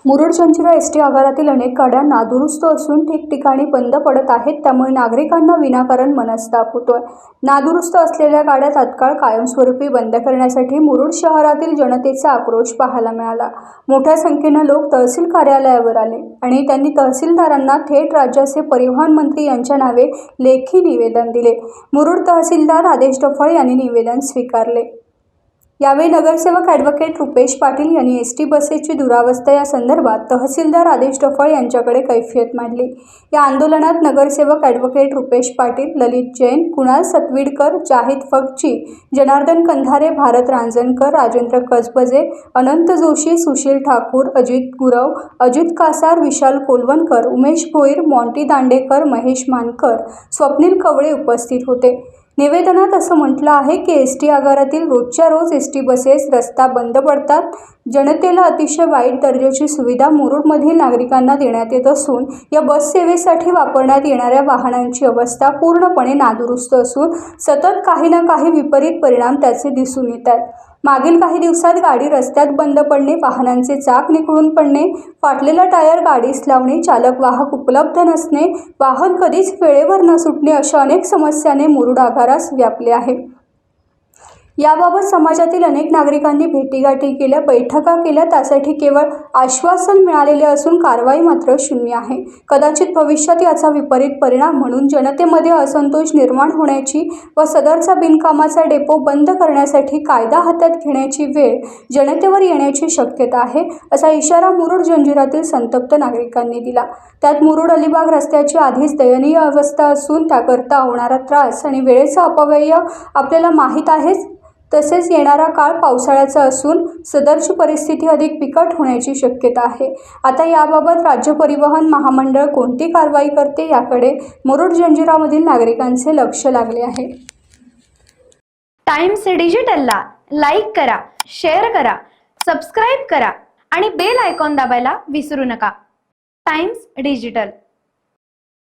Murud Janjira ST आगारातील अनेक गाड्या नादुरुस्त असून ठिकठिकाणी बंद पडत आहेत. त्यामुळे नागरिकांना विनाकारण मनस्ताप होतोय. नादुरुस्त असलेल्या गाड्या तात्काळ कायमस्वरूपी बंद करण्यासाठी मुरुड शहरातील जनतेचा आक्रोश पाहायला मिळाला. मोठ्या संख्येने लोक तहसील कार्यालयावर आले आणि त्यांनी तहसीलदारांना थेट राज्याचे परिवहन मंत्री यांच्या नावे लेखी निवेदन दिले. मुरुड तहसीलदार आदेश डफळ यांनी निवेदन स्वीकारले. यावेळी नगरसेवक ॲडव्होकेट रुपेश पाटील यांनी एसटी बसेसची दुरावस्था या संदर्भात तहसीलदार आदेश डफळ यांच्याकडे कैफियत मांडली. या आंदोलनात नगरसेवक ॲडव्होकेट रुपेश पाटील, ललित जैन, कुणाल सतविडकर, जाहिद फकची, जनार्दन कंधारे, भारत रांजणकर, राजेंद्र कसबजे, अनंत जोशी, सुशील ठाकूर, अजित गुरव, अजित कासार, विशाल कोलवणकर, उमेश भोईर, मॉन्टी दांडेकर, महेश मानकर, स्वप्नील कवळे उपस्थित होते. निवेदनात असं म्हटलं आहे की एसटी आगारातील रोजच्या रोज एसटी बसेस रस्ता बंद पडतात. जनतेला अतिशय वाईट दर्जाची सुविधा मुरुडमधील नागरिकांना देण्यात येत असून या बस सेवेसाठी वापरण्यात येणाऱ्या वाहनांची अवस्था पूर्णपणे नादुरुस्त असून सतत काही ना काही विपरीत परिणाम त्याचे दिसून येत आहेत. मागील काही दिवसात गाडी रस्त्यात बंद पडणे, वाहनांचे चाक निखळून पडणे, फाटलेला टायर गाडीस लावणे, चालक वाहक उपलब्ध नसणे, वाहन कधीच वेळेवर न सुटणे अशा अनेक समस्याने मुरुड आगारास व्यापले आहे. याबाबत समाजातील अनेक नागरिकांनी भेटीगाठी केल्या, बैठका केल्या. त्यासाठी केवळ आश्वासन मिळालेले असून कारवाई मात्र शून्य आहे. कदाचित भविष्यात याचा विपरीत परिणाम म्हणून जनतेमध्ये असंतोष निर्माण होण्याची व सदरचा बिनकामाचा डेपो बंद करण्यासाठी कायदा हातात घेण्याची वेळ जनतेवर येण्याची शक्यता आहे, असा इशारा मुरुड जंजिरातील संतप्त नागरिकांनी दिला. त्यात मुरुड अलिबाग रस्त्याची आधीच दयनीय अवस्था असून त्याकरता होणारा त्रास आणि वेळेचा अपव्यय आपल्याला माहीत आहेच. तसेच येणारा काळ पावसाळ्याचा असून सदरची परिस्थिती अधिक बिकट होण्याची शक्यता आहे. आता याबाबत राज्य परिवहन महामंडळ कोणती कारवाई करते याकडे मुरुड जंजिरामधील नागरिकांचे लक्ष लागले आहे. टाइम्स डिजिटलला लाईक करा, शेअर करा, सबस्क्राईब करा आणि बेल आयकॉन दाबायला विसरू नका. Times digital.